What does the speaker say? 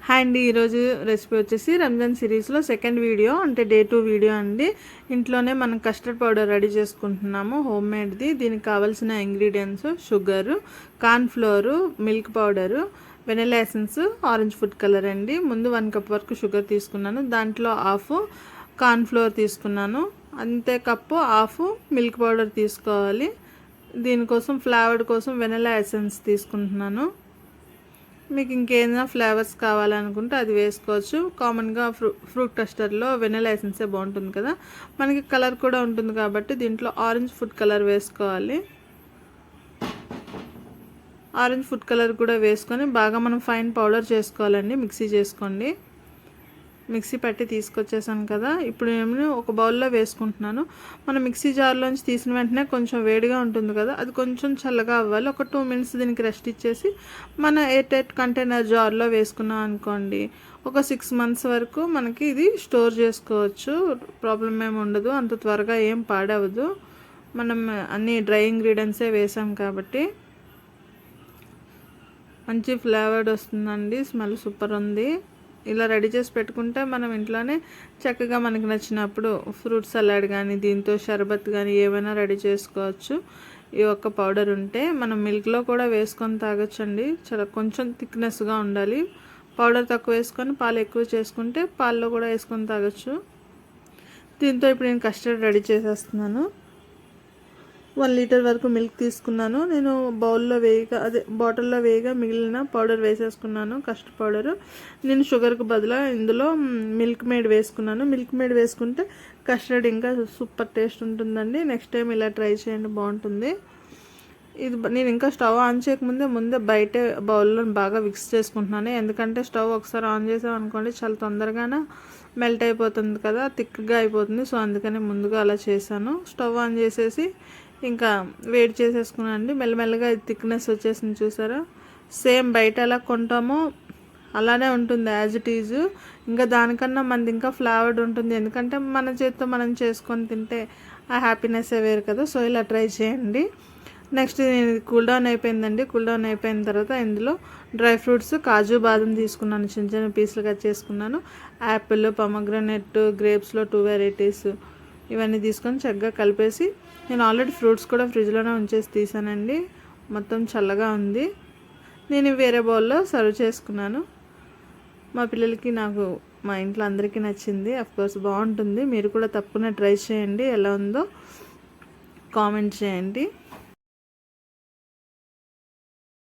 Hi అండి, ఈరోజు recipe వచ్చేసి రంజాన్ సిరీస్లో సెకండ్ వీడియో అంటే డే 2 వీడియో అండి. ఇంట్లోనే మనం కస్టర్డ్ పౌడర్ రెడీ చేసుకుంటున్నాము, హోమ్ మేడ్ది. దీనికి కావాల్సిన ingredients sugar, corn flour, milk powder, vanilla essence, orange food colour అండి. ముందు 1 కప్ వరకు షుగర్ తీసుకున్నాను, దాంట్లో హాఫ్ కార్న్ ఫ్లోర్ తీసుకున్నాను, అంతే కప్పు హాఫ్ మిల్క్ పౌడర్ తీసుకోవాలి. దీనికోసం ఫ్లేవర్ కోసం వెనిలా ఎసెన్స్ తీసుకుంటున్నాను. మీకు ఇంకేదైనా ఫ్లేవర్స్ కావాలనుకుంటే అది వేసుకోవచ్చు. కామన్గా ఫ్రూట్ కస్టర్డ్లో వెనిలా ఎసెన్సే బాగుంటుంది కదా, మనకి కలర్ కూడా ఉంటుంది కాబట్టి దీంట్లో ఆరెంజ్ ఫుడ్ కలర్ వేసుకోవాలి. ఆరెంజ్ ఫుడ్ కలర్ కూడా వేసుకొని బాగా మనం ఫైన్ పౌడర్ చేసుకోవాలండి. మిక్సీ చేసుకోండి. మిక్సీ పట్టి తీసుకొచ్చేసాను కదా, ఇప్పుడు నేను ఒక బౌల్లో వేసుకుంటున్నాను. మనం మిక్సీ జార్లోంచి తీసిన వెంటనే కొంచెం వేడిగా ఉంటుంది కదా, అది కొంచెం చల్లగా అవ్వాలి. ఒక 2 మినిట్స్ దీనికి రెస్ట్ ఇచ్చేసి మన ఎయిర్ టైట్ కంటైనర్ జార్లో వేసుకున్నాం అనుకోండి, ఒక 6 మంత్స్ వరకు మనకి ఇది స్టోర్ చేసుకోవచ్చు. ప్రాబ్లం ఏమి ఉండదు, అంత త్వరగా ఏం పాడవదు. మనం అన్ని డ్రై ఇంగ్రీడియంట్సే వేసాం కాబట్టి మంచి ఫ్లేవర్డ్ వస్తుందండి. స్మెల్ సూపర్ ఉంది. ఇలా రెడీ చేసి పెట్టుకుంటే మనం ఇంట్లోనే చక్కగా మనకి నచ్చినప్పుడు ఫ్రూట్ సలాడ్ కానీ దీంతో షర్బత్ కానీ ఏమైనా రెడీ చేసుకోవచ్చు. ఈ ఒక్క పౌడర్ ఉంటే మనం మిల్క్లో కూడా వేసుకొని తాగొచ్చండి. చాలా కొంచెం థిక్నెస్గా ఉండాలి. పౌడర్ తక్కువ వేసుకొని పాలు ఎక్కువ చేసుకుంటే పాల్లో కూడా వేసుకొని తాగొచ్చు. దీంతో ఇప్పుడు నేను కస్టర్డ్ రెడీ చేసేస్తున్నాను. 1 లీటర్ వరకు మిల్క్ తీసుకున్నాను. నేను బౌల్లో బాటిల్లో వేయగా మిగిలిన పౌడర్ వేసేసుకున్నాను, కస్టర్డ్ పౌడరు. నేను షుగర్కి బదులు ఇందులో మిల్క్ మేడ్ వేసుకున్నాను. మిల్క్ మేడ్ వేసుకుంటే కస్టర్డ్ ఇంకా సూపర్ టేస్ట్ ఉంటుందండి. నెక్స్ట్ టైం ఇలా ట్రై చేయండి, బాగుంటుంది. ఇది నేను ఇంకా స్టవ్ ఆన్ చేయకముందే బయట బౌల్లో బాగా మిక్స్ చేసుకుంటున్నాను. ఎందుకంటే స్టవ్ ఒకసారి ఆన్ చేసాం అనుకోండి చాలా తొందరగానే మెల్ట్ అయిపోతుంది కదా, థిక్గా అయిపోతుంది. సో అందుకని ముందుగా అలా చేశాను. స్టవ్ ఆన్ చేసేసి ఇంకా వేడి చేసేసుకున్నాను అండి. మెల్లమెల్లగా థిక్నెస్ వచ్చేసింది, చూసారా. సేమ్ బయట ఎలా కొంటామో అలానే ఉంటుంది యాజ్ ఇట్ ఈజ్. ఇంకా దానికన్నా మనది ఇంకా ఫ్లేవర్డ్ ఉంటుంది, ఎందుకంటే మన చేతితో మనం చేసుకొని తింటే ఆ హ్యాపీనెస్సే వేరు కదా. సో ఇలా ట్రై చేయండి. నెక్స్ట్ నేను కూల్ డౌన్ అయిపోయిందండి. కూల్ డౌన్ అయిపోయిన తర్వాత ఇందులో డ్రై ఫ్రూట్స్, కాజు బాదం తీసుకున్నాను, చిన్న చిన్న పీసులు కట్ చేసుకున్నాను. యాపిల్, పొమగ్రనేట్, గ్రేప్స్లో 2 వెరైటీస్ ఇవన్నీ తీసుకొని చక్కగా కలిపేసి, నేను ఆల్రెడీ ఫ్రూట్స్ కూడా ఫ్రిడ్జ్లోనే ఉంచేసి తీసానండి. మొత్తం చల్లగా ఉంది. నేను వేరే బౌల్లో సర్వ్ చేసుకున్నాను. మా పిల్లలకి, నాకు, మా ఇంట్లో అందరికీ నచ్చింది. అఫ్కోర్స్ బాగుంటుంది. మీరు కూడా తప్పకుండా ట్రై చేయండి. ఎలా ఉందో కామెంట్ చేయండి.